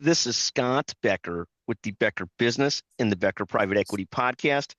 This is Scott Becker with the Becker Business and the Becker Private Equity Podcast.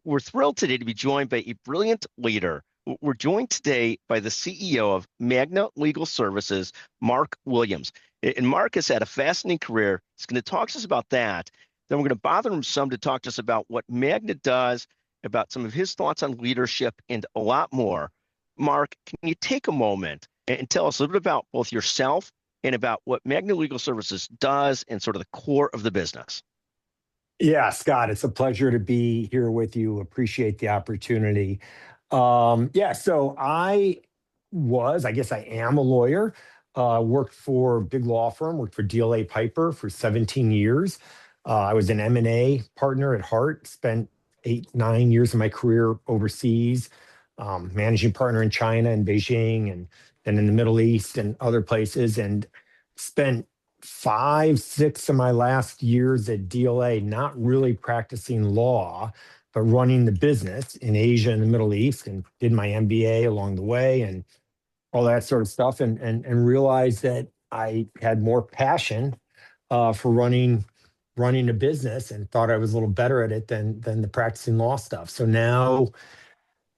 We're thrilled today to be joined by a brilliant leader. We're joined today by the CEO of Magna Legal Services, Mark Williams. And Mark has had a fascinating career. He's going to talk to us about that. Then we're going to bother him some to talk to us about what Magna does, about some of his thoughts on leadership, and a lot more. Mark, can you take a moment and tell us a little bit about both yourself and about what Magna Legal Services does and sort of the core of the business? Yeah, Scott, it's a pleasure to be here with you. Appreciate the opportunity. So I guess I am a lawyer. Worked for a big law firm, worked for DLA Piper for 17 years. I was an M&A partner at heart, spent 8-9 years of my career overseas, managing partner in China and Beijing and then in the Middle East and other places, and spent 5-6 of my last years at DLA not really practicing law, but running the business in Asia and the Middle East, and did my MBA along the way and all that sort of stuff, and realized that I had more passion for running a business, and thought I was a little better at it than the practicing law stuff. So now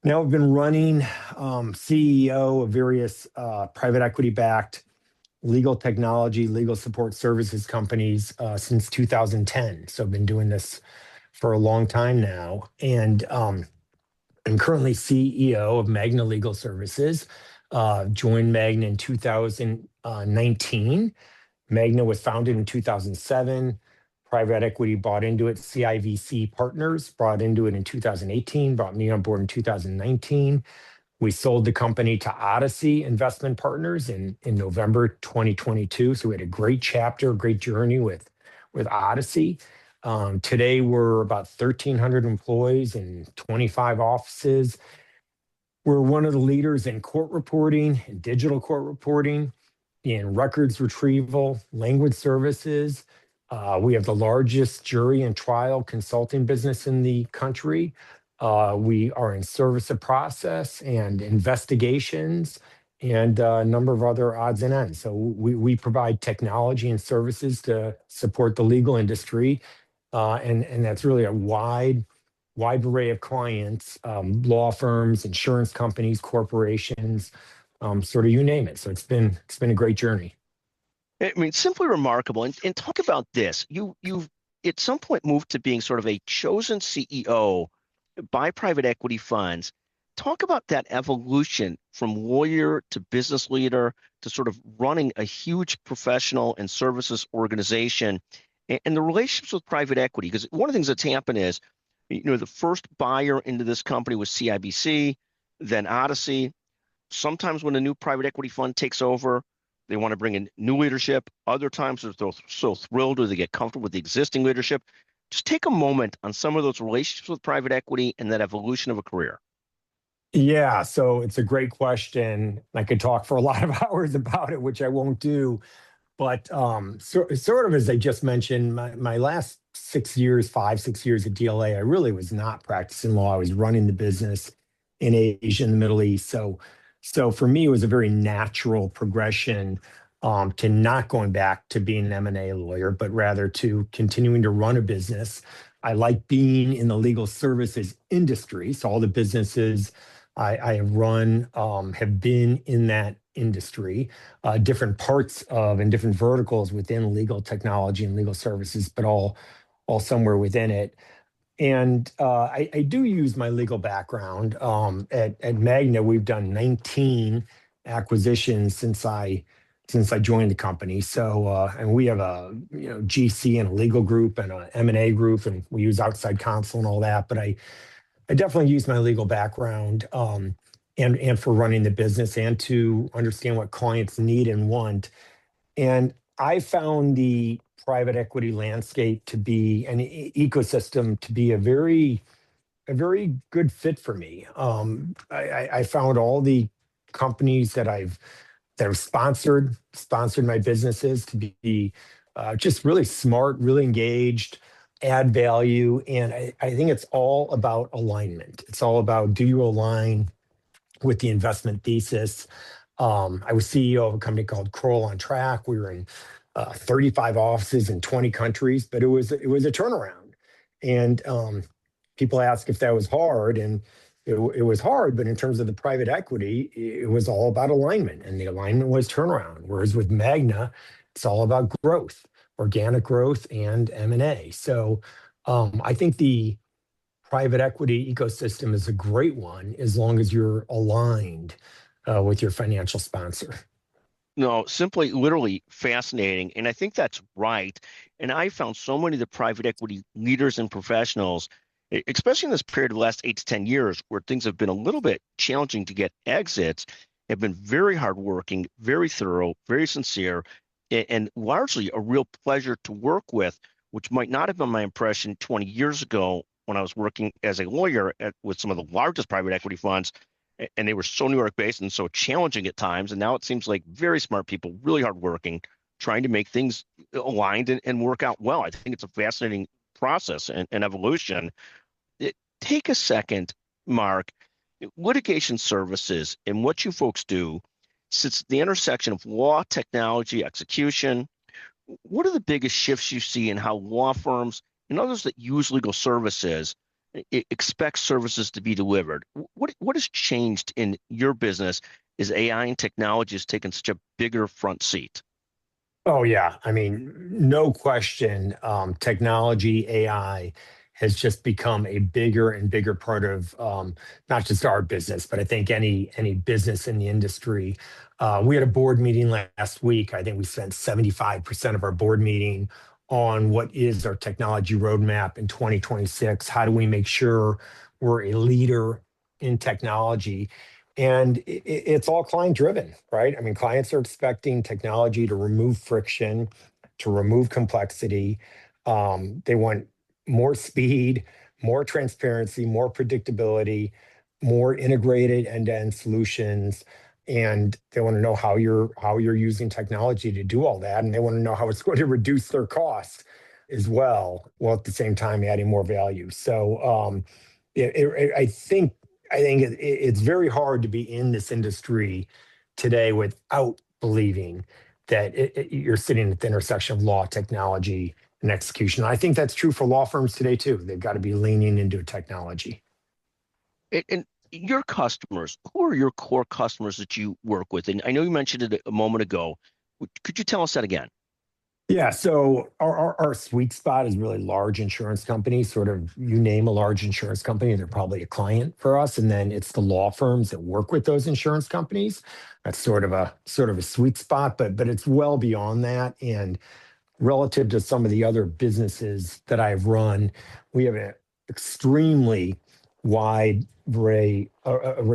I've been running CEO of various private equity-backed legal technology, legal support services companies since 2010. So I've been doing this for a long time now. And I'm currently CEO of Magna Legal Services. Joined Magna in 2019. Magna was founded in 2007. Private equity bought into it. CIVC Partners brought into it in 2018, brought me on board in 2019. We sold the company to Odyssey Investment Partners in November 2022. So we had a great chapter, great journey with Odyssey. Today, we're about 1,300 employees in 25 offices. We're one of the leaders in court reporting, in digital court reporting, in records retrieval, language services. We have the largest jury and trial consulting business in the country. We are in service of process and investigations and a number of other odds and ends. So we provide technology and services to support the legal industry. And that's really a wide array of clients, law firms, insurance companies, corporations, sort of you name it. So it's been a great journey. I mean, simply remarkable. And talk about this. You've at some point moved to being sort of a chosen CEO by private equity funds. Talk about that evolution from lawyer to business leader to sort of running a huge professional and services organization, and the relationships with private equity. Because one of the things that's happened is, the first buyer into this company was CIBC, then Odyssey. Sometimes when a new private equity fund takes over, they want to bring in new leadership. Other times they're so thrilled or they get comfortable with the existing leadership. Just take a moment on some of those relationships with private equity and that evolution of a career. Yeah, so it's a great question. I could talk for a lot of hours about it, which I won't do. But sort of as I just mentioned, my last 6 years, 5-6 years at DLA, I really was not practicing law. I was running the business in Asia and the Middle East. So for me, it was a very natural progression to not going back to being an M&A lawyer, but rather to continuing to run a business. I like being in the legal services industry. So all the businesses I have run have been in that industry, different parts of and different verticals within legal technology and legal services, but all somewhere within it. And I do use my legal background. At Magna, we've done 19 acquisitions since I joined the company. So and we have a GC and a legal group and an M&A group, and we use outside counsel and all that. But I definitely use my legal background and for running the business and to understand what clients need and want. And I found the private equity landscape to be an ecosystem to be a very good fit for me. I found all the companies that have sponsored my businesses to be just really smart, really engaged, add value. And I think it's all about alignment. It's all about, do you align with the investment thesis? I was CEO of a company called Kroll on Track. We were in 35 offices in 20 countries, but it was a turnaround. And people ask if that was hard, and it was hard. But in terms of the private equity, it was all about alignment, and the alignment was turnaround. Whereas with Magna, it's all about growth, organic growth, and M&A. So I think the private equity ecosystem is a great one as long as you're aligned with your financial sponsor. No, simply literally fascinating. And I think that's right. And I found so many of the private equity leaders and professionals, especially in this period of the last 8 to 10 years, where things have been a little bit challenging to get exits, have been very hardworking, very thorough, very sincere, and largely a real pleasure to work with, which might not have been my impression 20 years ago when I was working as a lawyer with some of the largest private equity funds, and they were so New York based and so challenging at times. And now it seems like very smart people, really hardworking, trying to make things aligned and work out well. I think it's a fascinating process and evolution. Take a second, Mark. Litigation services and what you folks do sits at the intersection of law, technology, execution. What are the biggest shifts you see in how law firms and others that use legal services expect services to be delivered? What has changed in your business as AI and technology has taken such a bigger front seat? Oh yeah, I mean, no question. Technology, AI has just become a bigger and bigger part of not just our business, but I think any business in the industry. We had a board meeting last week. I think we spent 75% of our board meeting on what is our technology roadmap in 2026. How do we make sure we're a leader in technology? And it's all client driven, right? I mean, clients are expecting technology to remove friction, to remove complexity. They want more speed, more transparency, more predictability, more integrated end-to-end solutions. And they want to know how you're using technology to do all that. And they want to know how it's going to reduce their costs as well, while at the same time adding more value. So I think it's very hard to be in this industry today without believing that you're sitting at the intersection of law, technology, and execution. I think that's true for law firms today too. They've got to be leaning into technology. And your customers, who are your core customers that you work with? And I know you mentioned it a moment ago. Could you tell us that again? Yeah, so our sweet spot is really large insurance companies. Sort of, you name a large insurance company, they're probably a client for us. And then it's the law firms that work with those insurance companies. That's sort of a sweet spot, but it's well beyond that. And relative to some of the other businesses that I've run, we have an extremely wide array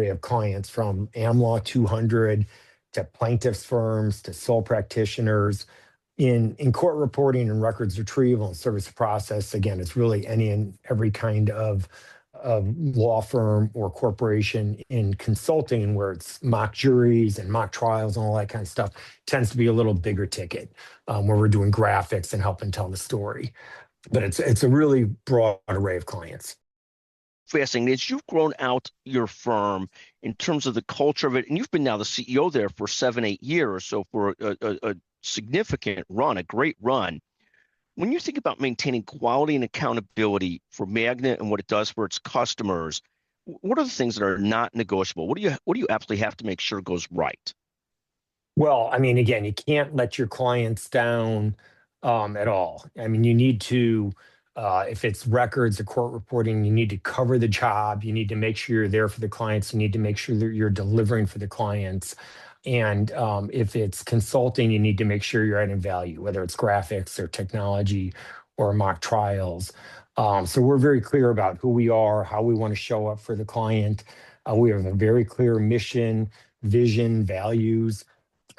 of clients, from AmLaw 200 to plaintiffs firms to sole practitioners in court reporting and records retrieval and service process. Again, it's really any and every kind of law firm or corporation. In consulting, where it's mock juries and mock trials and all that kind of stuff, tends to be a little bigger ticket, where we're doing graphics and helping tell the story. But it's a really broad array of clients. Fascinating. As you've grown out your firm in terms of the culture of it, and you've been now the CEO there for 7, 8 years, so for a significant run, a great run. When you think about maintaining quality and accountability for Magna and what it does for its customers, what are the things that are not negotiable? What do you absolutely have to make sure goes right? Well, I mean, again, you can't let your clients down at all. I mean, you need to, if it's records or court reporting, you need to cover the job. You need to make sure you're there for the clients. You need to make sure that you're delivering for the clients. And if it's consulting, you need to make sure you're adding value, whether it's graphics or technology or mock trials. So we're very clear about who we are, how we want to show up for the client. We have a very clear mission, vision, values.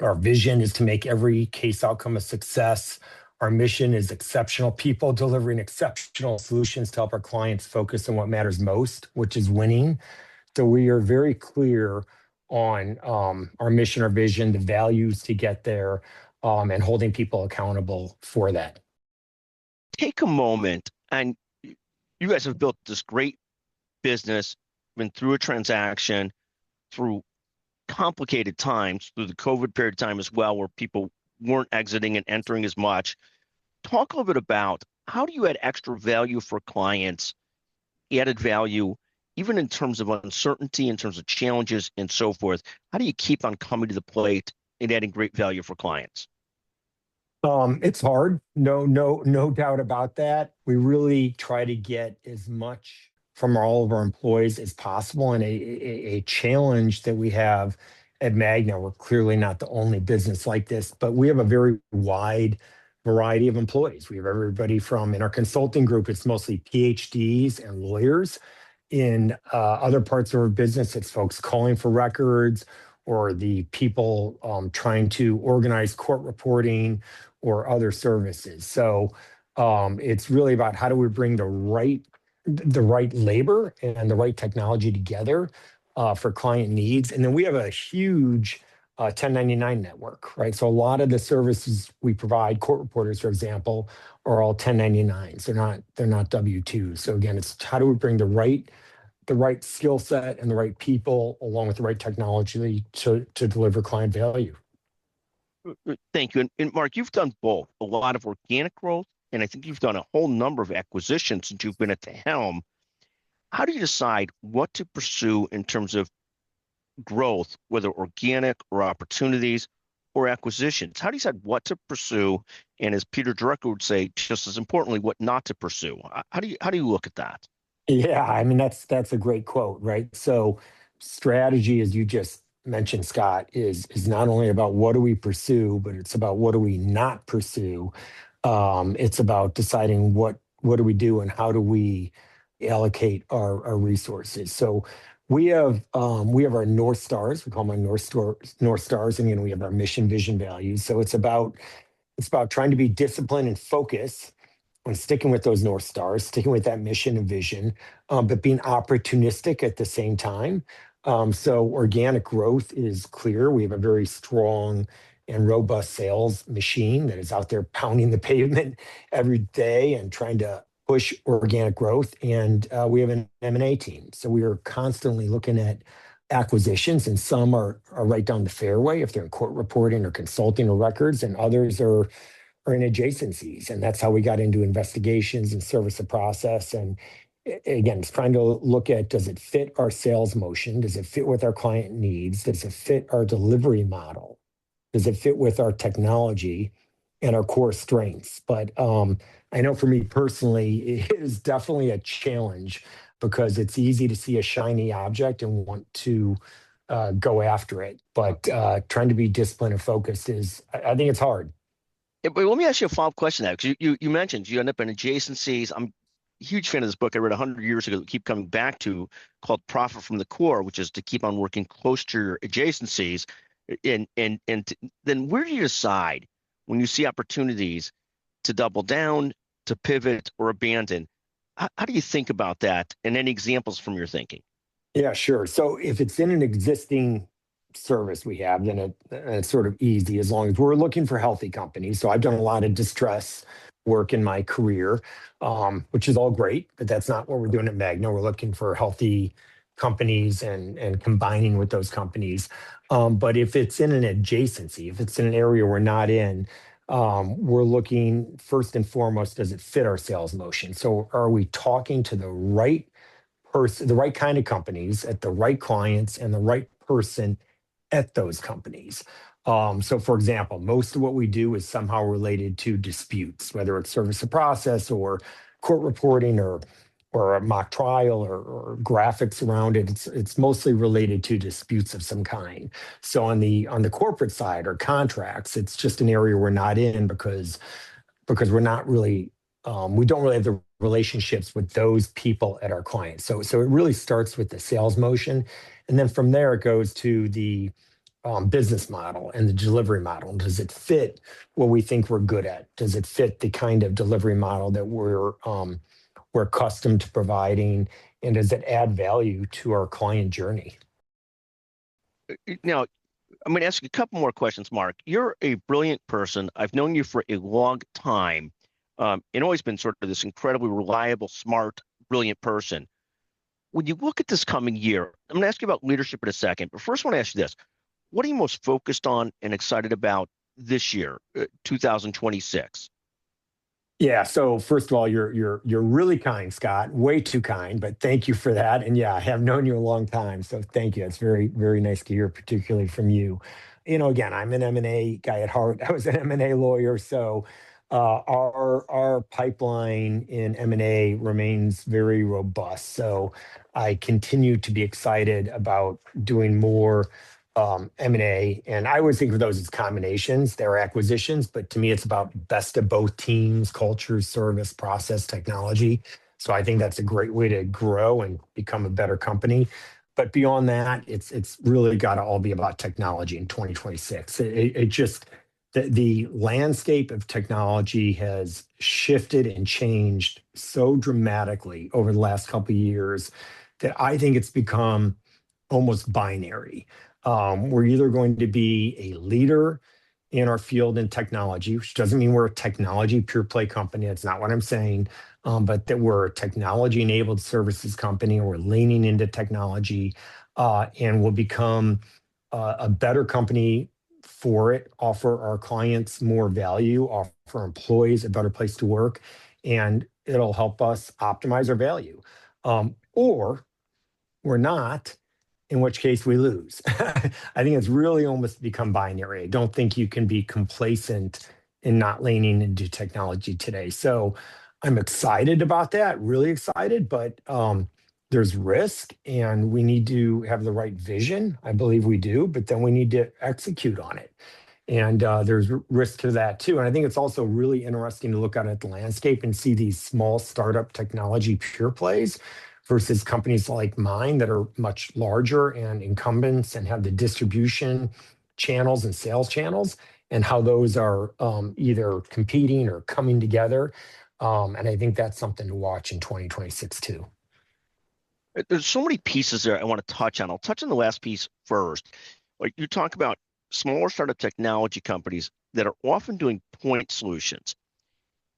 Our vision is to make every case outcome a success. Our mission is exceptional people delivering exceptional solutions to help our clients focus on what matters most, which is winning. So we are very clear on our mission, our vision, the values to get there, and holding people accountable for that. Take a moment, and you guys have built this great business, been through a transaction, through complicated times, through the COVID period of time as well, where people weren't exiting and entering as much. Talk a little bit about how do you add extra value for clients, added value, even in terms of uncertainty, in terms of challenges and so forth. How do you keep on coming to the plate and adding great value for clients? It's hard. No doubt about that. We really try to get as much from all of our employees as possible. And a challenge that we have at Magna, we're clearly not the only business like this, but we have a very wide variety of employees. We have everybody from, in our consulting group, it's mostly PhDs and lawyers. In other parts of our business, it's folks calling for records or the people trying to organize court reporting or other services. So it's really about how do we bring the right labor and the right technology together for client needs. And then we have a huge 1099 network, right? So a lot of the services we provide, court reporters, for example, are all 1099s. They're not W-2s. So again, it's how do we bring the right skill set and the right people along with the right technology to deliver client value. Thank you. And Mark, you've done both a lot of organic growth, and I think you've done a whole number of acquisitions since you've been at the helm. How do you decide what to pursue in terms of growth, whether organic or opportunities or acquisitions? How do you decide what to pursue? And as Peter Drucker would say, just as importantly, what not to pursue? How do you look at that? Yeah, I mean that's a great quote, right? So strategy, as you just mentioned, Scott, is not only about what do we pursue, but it's about what do we not pursue. It's about deciding what do we do and how do we allocate our resources. So we have our North Stars. We call them our North Stars, and we have our mission, vision, values. So it's about trying to be disciplined and focused on sticking with those North Stars, sticking with that mission and vision, but being opportunistic at the same time. So organic growth is clear. We have a very strong and robust sales machine that is out there pounding the pavement every day and trying to push organic growth. And we have an M&A team. So we are constantly looking at acquisitions, and some are right down the fairway if they're in court reporting or consulting or records, and others are in adjacencies. And that's how we got into investigations and service of process. And again, it's trying to look at, does it fit our sales motion? Does it fit with our client needs? Does it fit our delivery model? Does it fit with our technology and our core strengths? But I know for me personally, it is definitely a challenge because it's easy to see a shiny object and want to go after it. But trying to be disciplined and focused I think it's hard. Yeah, but let me ask you a follow-up question now, because you mentioned you end up in adjacencies. I'm a huge fan of this book I read 100 years ago that keep coming back to, called Profit from the Core, which is to keep on working close to your adjacencies. Then where do you decide when you see opportunities to double down, to pivot, or abandon? How do you think about that? And any examples from your thinking? Yeah, sure. So if it's in an existing service we have, then it's sort of easy as long as we're looking for healthy companies. So I've done a lot of distress work in my career, which is all great, but that's not what we're doing at Magna. We're looking for healthy companies and combining with those companies. But if it's in an adjacency, if it's in an area we're not in, we're looking first and foremost, does it fit our sales motion? So are we talking to the right person, the right kind of companies at the right clients and the right person at those companies? So for example, most of what we do is somehow related to disputes, whether it's service of process or court reporting or a mock trial or graphics around it. It's mostly related to disputes of some kind. So on the corporate side or contracts, it's just an area we're not in because we're not really we don't really have the relationships with those people at our clients. So it really starts with the sales motion, and then from there it goes to the business model and the delivery model. Does it fit what we think we're good at? Does it fit the kind of delivery model that we're accustomed to providing, and does it add value to our client journey? Now, I'm going to ask you a couple more questions, Mark. You're a brilliant person. I've known you for a long time, and always been sort of this incredibly reliable, smart, brilliant person. When you look at this coming year, I'm going to ask you about leadership in a second, but first I want to ask you this. What are you most focused on and excited about this year, 2026? Yeah. So first of all, you're really kind, Scott. Way too kind, but thank you for that. And yeah, I have known you a long time, so thank you. It's very nice to hear, particularly from you. Again, I'm an M&A guy at heart. I was an M&A lawyer, so our pipeline in M&A remains very robust. So I continue to be excited about doing more M&A, and I always think of those as combinations. They're acquisitions, but to me, it's about best of both teams, culture, service, process, technology. So I think that's a great way to grow and become a better company. But beyond that, it's really got to all be about technology in 2026. It just the landscape of technology has shifted and changed so dramatically over the last couple of years that I think it's become almost binary. We're either going to be a leader in our field in technology, which doesn't mean we're a technology pure play company. That's not what I'm saying. But that we're a technology enabled services company, and we're leaning into technology, and we'll become a better company for it, offer our clients more value, offer employees a better place to work, and it'll help us optimize our value. Or we're not, in which case we lose. I think it's really almost become binary. I don't think you can be complacent in not leaning into technology today. So I'm excited about that, really excited, but there's risk and we need to have the right vision. I believe we do, but then we need to execute on it. And there's risk to that too. And I think it's also really interesting to look out at the landscape and see these small startup technology pure plays versus companies like mine that are much larger and incumbents and have the distribution channels and sales channels, and how those are either competing or coming together. And I think that's something to watch in 2026 too. There's so many pieces there I want to touch on. I'll touch on the last piece first. Like you talk about smaller startup technology companies that are often doing point solutions.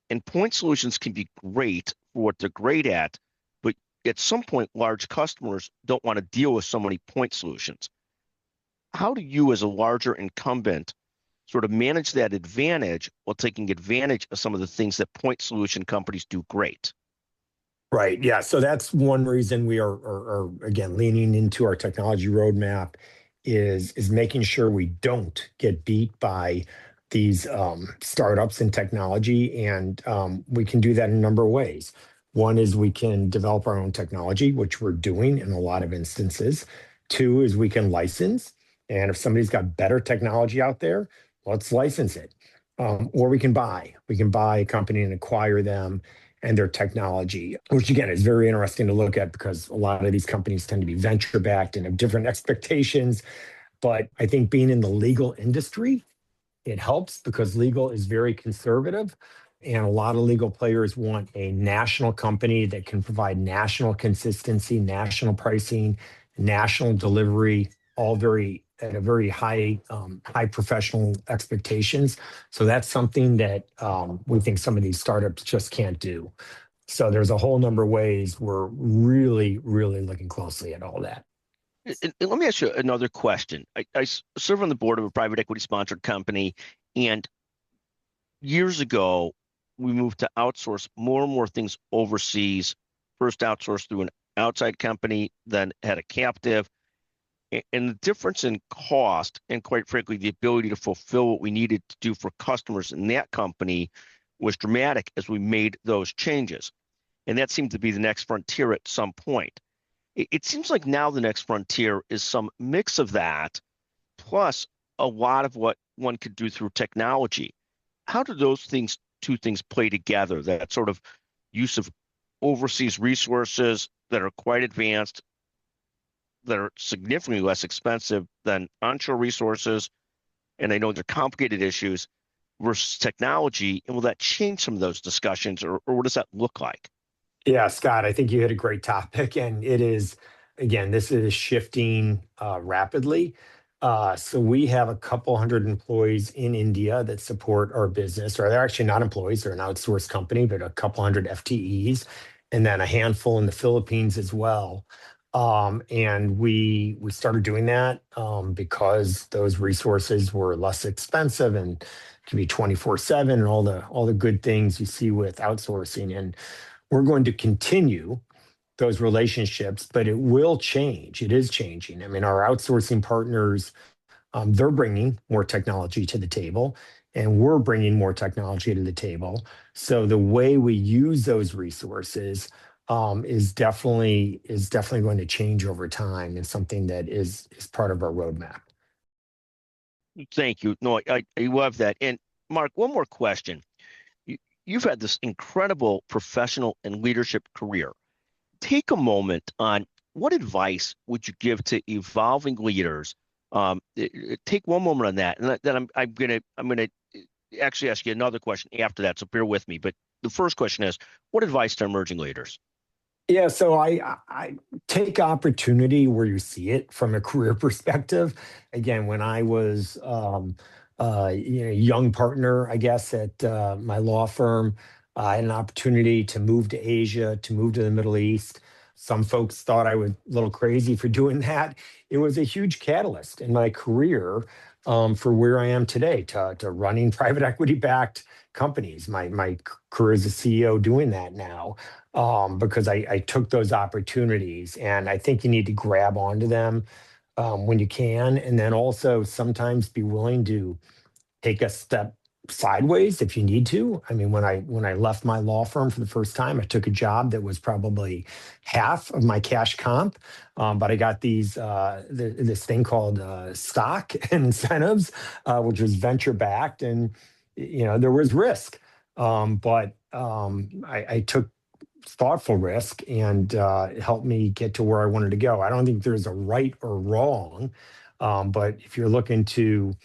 And point solutions can be great for what they're great at, but at some point, large customers don't want to deal with so many point solutions. How do you, as a larger incumbent, sort of manage that advantage while taking advantage of some of the things that point solution companies do great? Right. Yeah. So that's one reason we are again leaning into our technology roadmap is making sure we don't get beat by these startups in technology, and we can do that in a number of ways. One is we can develop our own technology, which we're doing in a lot of instances. Two is we can license, and if somebody's got better technology out there, let's license it. Or we can buy. We can buy a company and acquire them and their technology, which again is very interesting to look at because a lot of these companies tend to be venture backed and have different expectations. But I think being in the legal industry, it helps because legal is very conservative. And a lot of legal players want a national company that can provide national consistency, national pricing, national delivery, all very at a very high professional expectations. So that's something that we think some of these startups just can't do. So there's a whole number of ways we're really looking closely at all that. And let me ask you another question. I serve on the board of a private equity sponsored company, and years ago, we moved to outsource more and more things overseas. First outsourced through an outside company, then had a captive. And the difference in cost and quite frankly, the ability to fulfill what we needed to do for customers in that company was dramatic as we made those changes. And that seemed to be the next frontier at some point. It seems like now the next frontier is some mix of that, plus a lot of what one could do through technology. How do those two things play together? That sort of use of overseas resources that are quite advanced, that are significantly less expensive than onshore resources, and I know they're complicated issues versus technology, and will that change some of those discussions, or what does that look like? Yeah, Scott, I think you hit a great topic, and it is, again, this is shifting rapidly. So we have a couple hundred employees in India that support our business, or they're actually not employees, they're an outsourced company, but a couple hundred FTEs, and then a handful in the Philippines as well. And we started doing that because those resources were less expensive and can be 24/7 and all the good things you see with outsourcing. And we're going to continue those relationships, but it will change. It is changing. I mean, our outsourcing partners, they're bringing more technology to the table, and we're bringing more technology to the table. So the way we use those resources is definitely going to change over time, and something that is part of our roadmap. Thank you. No, I love that. And Mark, one more question. You, you've had this incredible professional and leadership career. Take a moment on what advice would you give to evolving leaders? Take one moment on that, and then I'm gonna actually ask you another question after that. So bear with me. But the first question is, what advice to emerging leaders? Yeah, so I take opportunity where you see it from a career perspective. Again, when I was young partner, I guess at my law firm, I had an opportunity to move to Asia, to move to the Middle East. Some folks thought I was a little crazy for doing that. It was a huge catalyst in my career for where I am today, to running private equity backed companies. My career as a CEO doing that now, because I took those opportunities, and I think you need to grab onto them when you can, and then also sometimes be willing to take a step sideways if you need to. I mean, when I left my law firm for the first time, I took a job that was probably half of my cash comp, but I got this thing called stock and incentives, which was venture backed, and there was risk, but I took thoughtful risk, and it helped me get to where I wanted to go. I don't think there's a right or wrong, but if you're looking to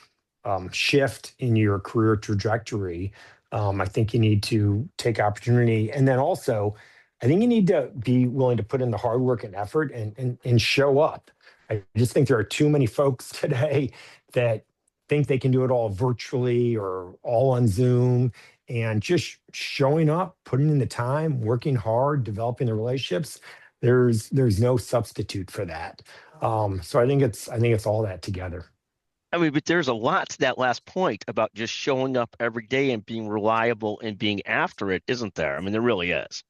shift in your career trajectory, I think you need to take opportunity. And then also, I think you need to be willing to put in the hard work and effort, and show up. I just think there are too many folks today that think they can do it all virtually or all on Zoom, and just showing up, putting in the time, working hard, developing the relationships. There's no substitute for that. So I think it's all that together. I mean, but there's a lot to that last point about just showing up every day and being reliable and being after it, isn't there? I mean, there really is.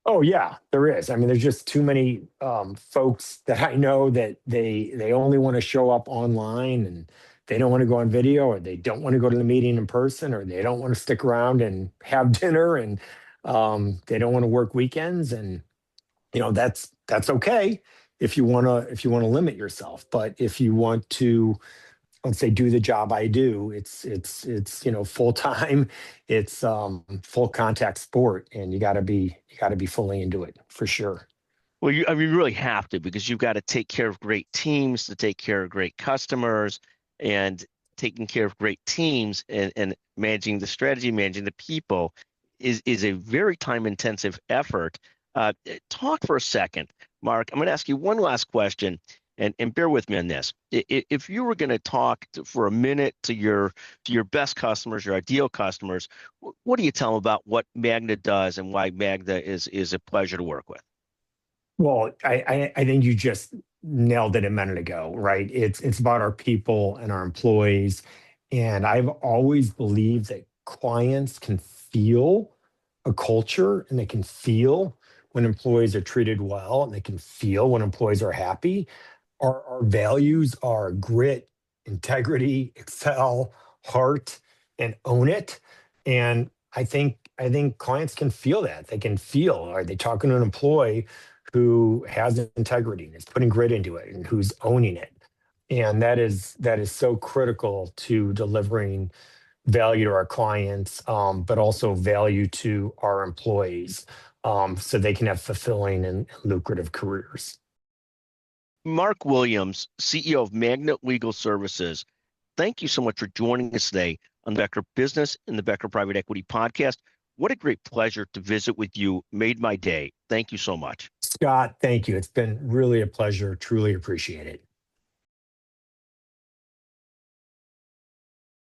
Oh yeah, there is. I mean, there's just too many folks that I know that they only want to show up online, and they don't want to go on video, or they don't want to go to the meeting in person, or they don't want to stick around and have dinner, and they don't want to work weekends, and that's okay if you want to limit yourself. But if you want to, let's say, do the job I do, it's full time, it's full contact sport, and you got to be fully into it for sure. Well, I mean, you really have to because you've got to take care of great teams to take care of great customers, and taking care of great teams and managing the strategy, managing the people is a very time intensive effort. Talk for a second, Mark. I'm going to ask you one last question, and bear with me on this. If you were going to talk for a minute to your best customers, your ideal customers, what do you tell them about what Magna does and why Magna is a pleasure to work with? Well, I think you just nailed it a minute ago, right? It's about our people and our employees. And I've always believed that clients can feel a culture, and they can feel when employees are treated well, and they can feel when employees are happy. Our values are grit, integrity, excel, heart, and own it. And I think clients can feel that. They can feel, are they talking to an employee who has integrity and is putting grit into it, and who's owning it? And that is so critical to delivering value to our clients, but also value to our employees, so they can have fulfilling and lucrative careers. Mark Williams, CEO of Magna Legal Services, thank you so much for joining us today on the Becker Business and the Becker Private Equity Podcast. What a great pleasure to visit with you. Made my day. Thank you so much. Scott, thank you. It's been really a pleasure. Truly appreciate it.